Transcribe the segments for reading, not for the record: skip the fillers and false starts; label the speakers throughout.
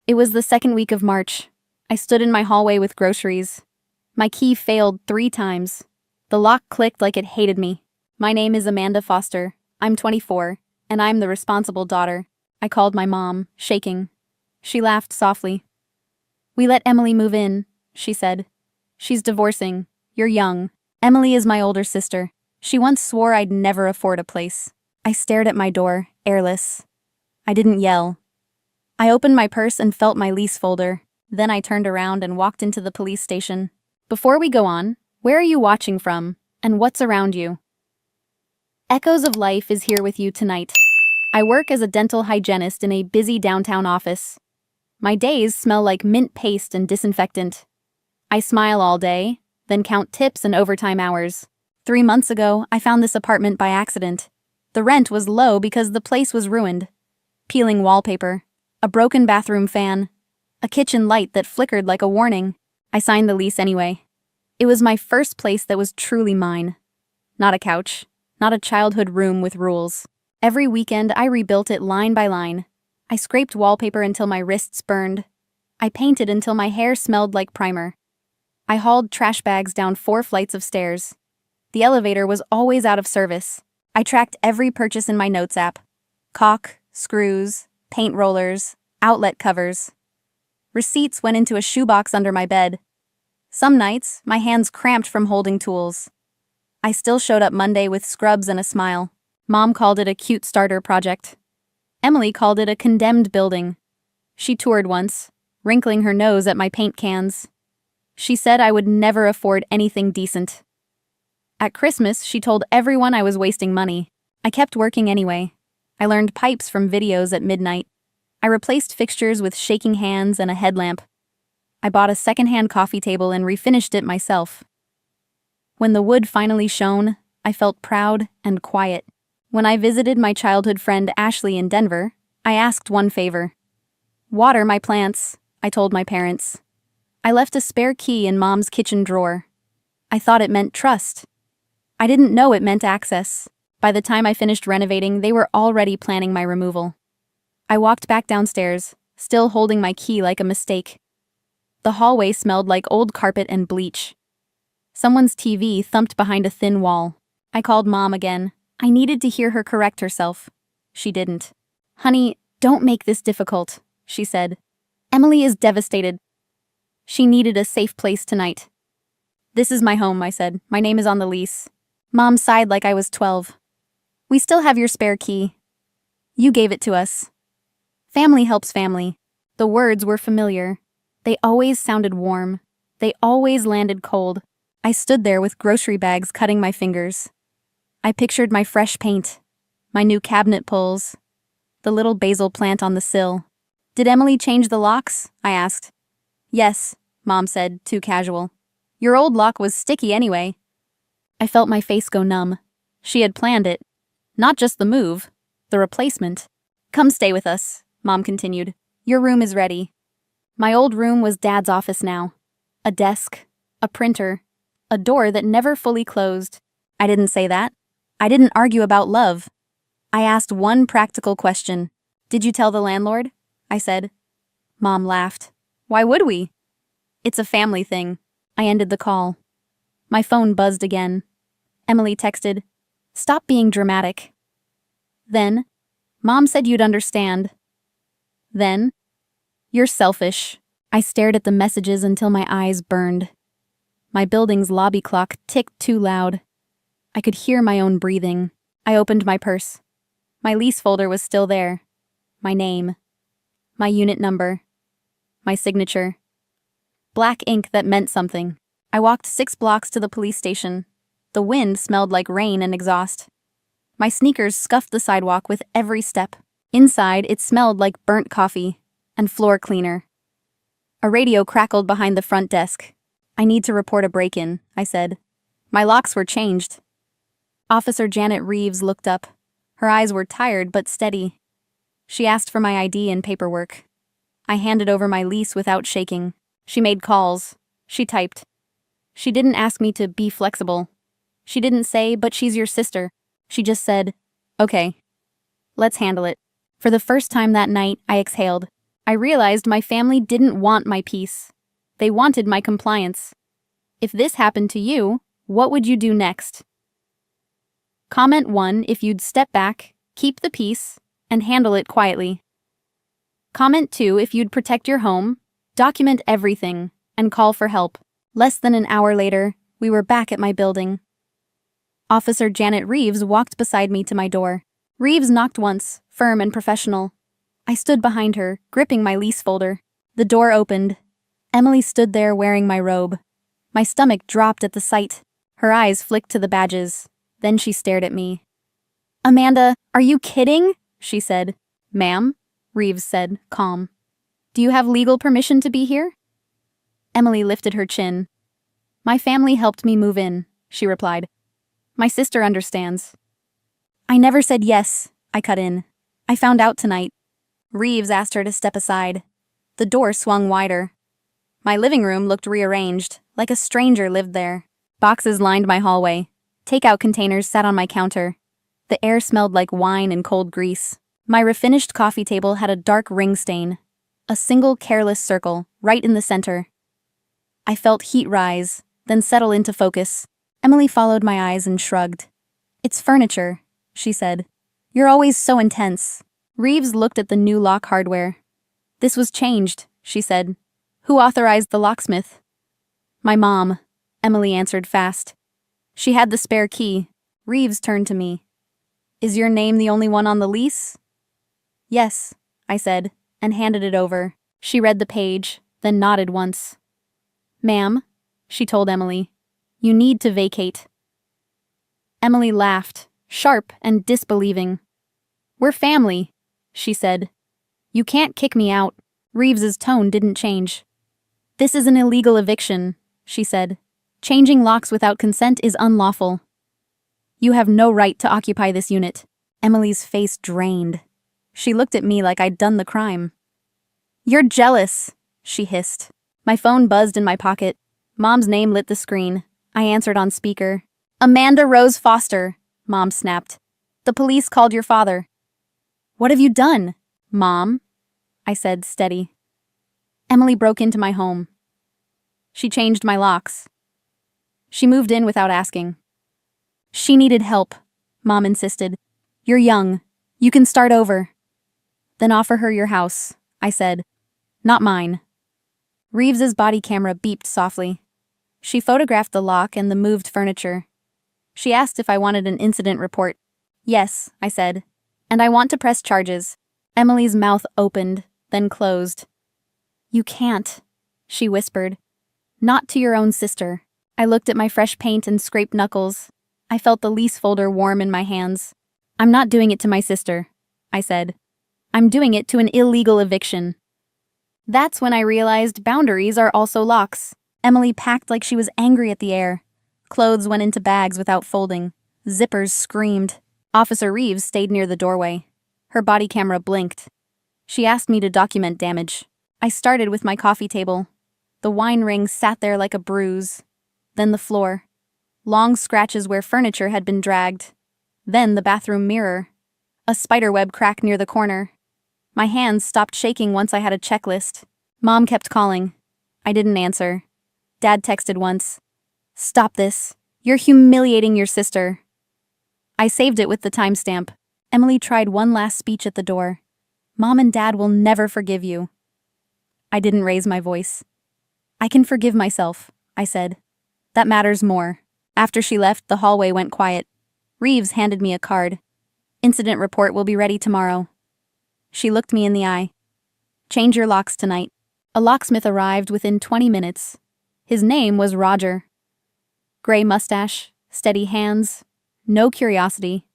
Speaker 1: It was the second week of March. I stood in my hallway with groceries. My key failed 3 times. The lock clicked like it hated me. My name is Amanda Foster. I'm 24, and I'm the responsible daughter. I called my mom, shaking. She laughed softly. "We let Emily move in," she said. "She's divorcing. You're young. Emily is my older sister. She once swore I'd never afford a place." I stared at my door, airless. I didn't yell. I opened my purse and felt my lease folder. Then I turned around and walked into the police station. Before we go on, where are you watching from, and what's around you? Echoes of Life is here with you tonight. I work as a dental hygienist in a busy downtown office. My days smell like mint paste and disinfectant. I smile all day, then count tips and overtime hours. 3 months ago, I found this apartment by accident. The rent was low because the place was ruined. Peeling wallpaper, a broken bathroom fan, a kitchen light that flickered like a warning. I signed the lease anyway. It was my first place that was truly mine. Not a couch, not a childhood room with rules. Every weekend, I rebuilt it line by line. I scraped wallpaper until my wrists burned. I painted until my hair smelled like primer. I hauled trash bags down 4 flights of stairs. The elevator was always out of service. I tracked every purchase in my notes app. Caulk, screws, paint rollers, outlet covers. Receipts went into a shoebox under my bed. Some nights, my hands cramped from holding tools. I still showed up Monday with scrubs and a smile. Mom called it a cute starter project. Emily called it a condemned building. She toured once, wrinkling her nose at my paint cans. She said I would never afford anything decent. At Christmas, she told everyone I was wasting money. I kept working anyway. I learned pipes from videos at midnight. I replaced fixtures with shaking hands and a headlamp. I bought a secondhand coffee table and refinished it myself. When the wood finally shone, I felt proud and quiet. When I visited my childhood friend Ashley in Denver, I asked one favor. "Water my plants," I told my parents. I left a spare key in Mom's kitchen drawer. I thought it meant trust. I didn't know it meant access. By the time I finished renovating, they were already planning my removal. I walked back downstairs, still holding my key like a mistake. The hallway smelled like old carpet and bleach. Someone's TV thumped behind a thin wall. I called Mom again. I needed to hear her correct herself. She didn't. "Honey, don't make this difficult," she said. "Emily is devastated. She needed a safe place tonight." "This is my home," I said. "My name is on the lease." Mom sighed like I was 12. "We still have your spare key. You gave it to us." Family helps family. The words were familiar. They always sounded warm. They always landed cold. I stood there with grocery bags cutting my fingers. I pictured my fresh paint, my new cabinet pulls, the little basil plant on the sill. "Did Emily change the locks?" I asked. "Yes," Mom said, too casual. "Your old lock was sticky anyway." I felt my face go numb. She had planned it. Not just the move, the replacement. "Come stay with us," Mom continued. "Your room is ready." My old room was Dad's office now. A desk, a printer, a door that never fully closed. I didn't say that. I didn't argue about love. I asked one practical question. "Did you tell the landlord?" I said. Mom laughed. "Why would we?" "It's a family thing." I ended the call. My phone buzzed again. Emily texted, "Stop being dramatic." Then, "Mom said you'd understand." Then, "You're selfish." I stared at the messages until my eyes burned. My building's lobby clock ticked too loud. I could hear my own breathing. I opened my purse. My lease folder was still there. My name. My unit number. My signature. Black ink that meant something. I walked 6 blocks to the police station. The wind smelled like rain and exhaust. My sneakers scuffed the sidewalk with every step. Inside, it smelled like burnt coffee and floor cleaner. A radio crackled behind the front desk. "I need to report a break-in," I said. My locks were changed. Officer Janet Reeves looked up. Her eyes were tired but steady. She asked for my ID and paperwork. I handed over my lease without shaking. She made calls. She typed. She didn't ask me to be flexible. She didn't say, "But she's your sister." She just said, "Okay, let's handle it." For the first time that night, I exhaled. I realized my family didn't want my peace. They wanted my compliance. If this happened to you, what would you do next? Comment 1 if you'd step back, keep the peace, and handle it quietly. Comment 2 if you'd protect your home, document everything, and call for help. Less than an hour later, we were back at my building. Officer Janet Reeves walked beside me to my door. Reeves knocked once, firm and professional. I stood behind her, gripping my lease folder. The door opened. Emily stood there wearing my robe. My stomach dropped at the sight. Her eyes flicked to the badges. Then she stared at me. "Amanda, are you kidding?" she said. "Ma'am," Reeves said, calm. "Do you have legal permission to be here?" Emily lifted her chin. "My family helped me move in," she replied. "My sister understands." "I never said yes," I cut in. "I found out tonight." Reeves asked her to step aside. The door swung wider. My living room looked rearranged, like a stranger lived there. Boxes lined my hallway. Takeout containers sat on my counter. The air smelled like wine and cold grease. My refinished coffee table had a dark ring stain. A single careless circle, right in the center. I felt heat rise, then settle into focus. Emily followed my eyes and shrugged. "It's furniture," she said. "You're always so intense." Reeves looked at the new lock hardware. "This was changed," she said. "Who authorized the locksmith?" "My mom," Emily answered fast. "She had the spare key." Reeves turned to me. "Is your name the only one on the lease?" "Yes," I said, and handed it over. She read the page, then nodded once. "Ma'am," she told Emily, "you need to vacate." Emily laughed, sharp and disbelieving. "We're family," she said. "You can't kick me out." Reeves's tone didn't change. "This is an illegal eviction," she said. "Changing locks without consent is unlawful. You have no right to occupy this unit." Emily's face drained. She looked at me like I'd done the crime. "You're jealous," she hissed. My phone buzzed in my pocket. Mom's name lit the screen. I answered on speaker. "Amanda Rose Foster," Mom snapped. "The police called your father." "What have you done, Mom?" I said, steady. "Emily broke into my home. She changed my locks. She moved in without asking." "She needed help," Mom insisted. "You're young. You can start over." "Then offer her your house," I said. "Not mine." Reeves's body camera beeped softly. She photographed the lock and the moved furniture. She asked if I wanted an incident report. "Yes," I said. "And I want to press charges." Emily's mouth opened, then closed. "You can't," she whispered. "Not to your own sister." I looked at my fresh paint and scraped knuckles. I felt the lease folder warm in my hands. "I'm not doing it to my sister," I said. "I'm doing it to an illegal eviction." That's when I realized boundaries are also locks. Emily packed like she was angry at the air. Clothes went into bags without folding. Zippers screamed. Officer Reeves stayed near the doorway. Her body camera blinked. She asked me to document damage. I started with my coffee table. The wine ring sat there like a bruise. Then the floor. Long scratches where furniture had been dragged. Then the bathroom mirror. A spiderweb crack near the corner. My hands stopped shaking once I had a checklist. Mom kept calling. I didn't answer. Dad texted once. "Stop this. You're humiliating your sister." I saved it with the timestamp. Emily tried one last speech at the door. "Mom and Dad will never forgive you." I didn't raise my voice. "I can forgive myself," I said. "That matters more." After she left, the hallway went quiet. Reeves handed me a card. "Incident report will be ready tomorrow." She looked me in the eye. "Change your locks tonight." A locksmith arrived within 20 minutes. His name was Roger. Gray mustache, steady hands, no curiosity.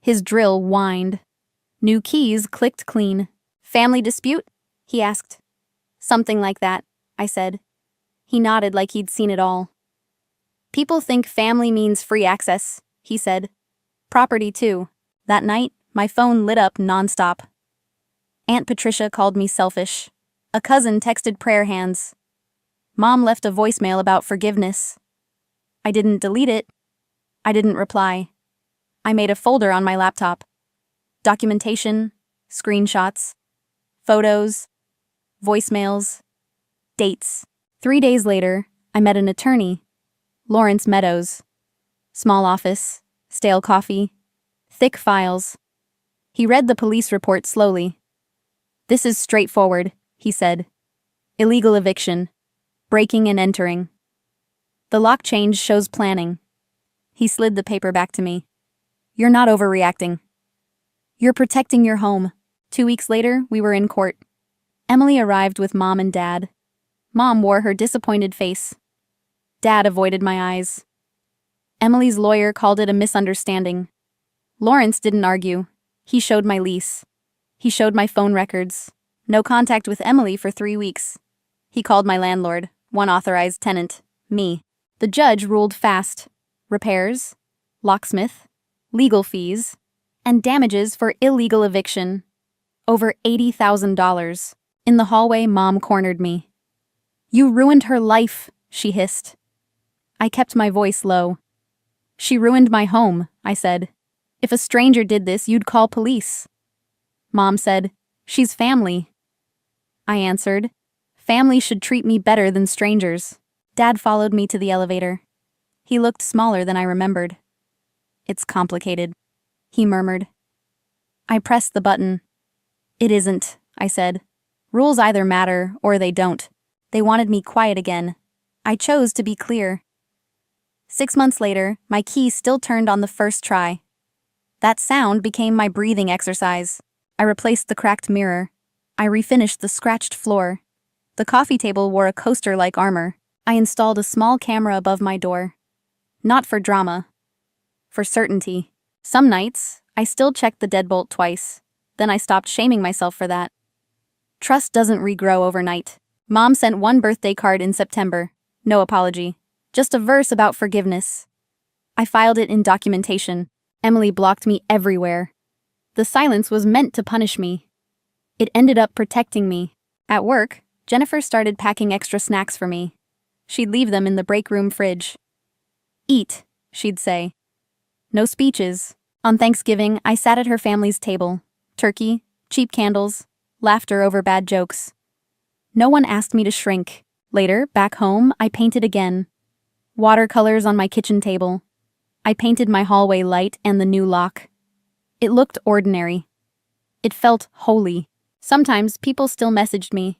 Speaker 1: His drill whined. New keys clicked clean. "Family dispute?" he asked. "Something like that," I said. He nodded like he'd seen it all. "People think family means free access," he said. "Property too." That night, my phone lit up nonstop. Aunt Patricia called me selfish. A cousin texted prayer hands. Mom left a voicemail about forgiveness. I didn't delete it. I didn't reply. I made a folder on my laptop. Documentation, screenshots, photos, voicemails, dates. 3 days later, I met an attorney, Lawrence Meadows. Small office, stale coffee, thick files. He read the police report slowly. "This is straightforward," he said. "Illegal eviction. Breaking and entering. The lock change shows planning." He slid the paper back to me. "You're not overreacting. You're protecting your home." 2 weeks later, we were in court. Emily arrived with Mom and Dad. Mom wore her disappointed face. Dad avoided my eyes. Emily's lawyer called it a misunderstanding. Lawrence didn't argue. He showed my lease. He showed my phone records. No contact with Emily for 3 weeks. He called my landlord, one authorized tenant, me. The judge ruled fast. Repairs, locksmith, legal fees, and damages for illegal eviction. Over $80,000. In the hallway, Mom cornered me. "You ruined her life," she hissed. I kept my voice low. "She ruined my home," I said. "If a stranger did this, you'd call police." Mom said, "She's family." I answered, "Family should treat me better than strangers." Dad followed me to the elevator. He looked smaller than I remembered. "It's complicated," he murmured. I pressed the button. "It isn't," I said. "Rules either matter or they don't." They wanted me quiet again. I chose to be clear. 6 months later, my key still turned on the first try. That sound became my breathing exercise. I replaced the cracked mirror. I refinished the scratched floor. The coffee table wore a coaster-like armor. I installed a small camera above my door. Not for drama. For certainty. Some nights, I still checked the deadbolt twice. Then I stopped shaming myself for that. Trust doesn't regrow overnight. Mom sent one birthday card in September. No apology. Just a verse about forgiveness. I filed it in documentation. Emily blocked me everywhere. The silence was meant to punish me. It ended up protecting me. At work, Jennifer started packing extra snacks for me. She'd leave them in the break room fridge. "Eat," she'd say. No speeches. On Thanksgiving, I sat at her family's table. Turkey, cheap candles, laughter over bad jokes. No one asked me to shrink. Later, back home, I painted again. Watercolors on my kitchen table. I painted my hallway light and the new lock. It looked ordinary. It felt holy. Sometimes people still messaged me.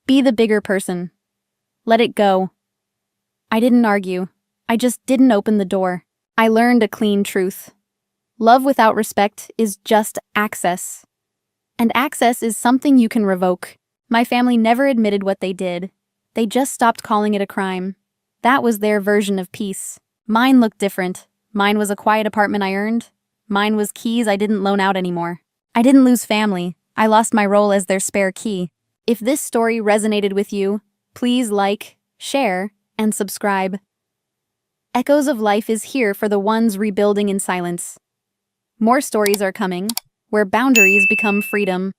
Speaker 1: "Be the bigger person. Let it go." I didn't argue. I just didn't open the door. I learned a clean truth. Love without respect is just access. And access is something you can revoke. My family never admitted what they did. They just stopped calling it a crime. That was their version of peace. Mine looked different. Mine was a quiet apartment I earned. Mine was keys I didn't loan out anymore. I didn't lose family. I lost my role as their spare key. If this story resonated with you, please like, share, and subscribe. Echoes of Life is here for the ones rebuilding in silence. More stories are coming, where boundaries become freedom.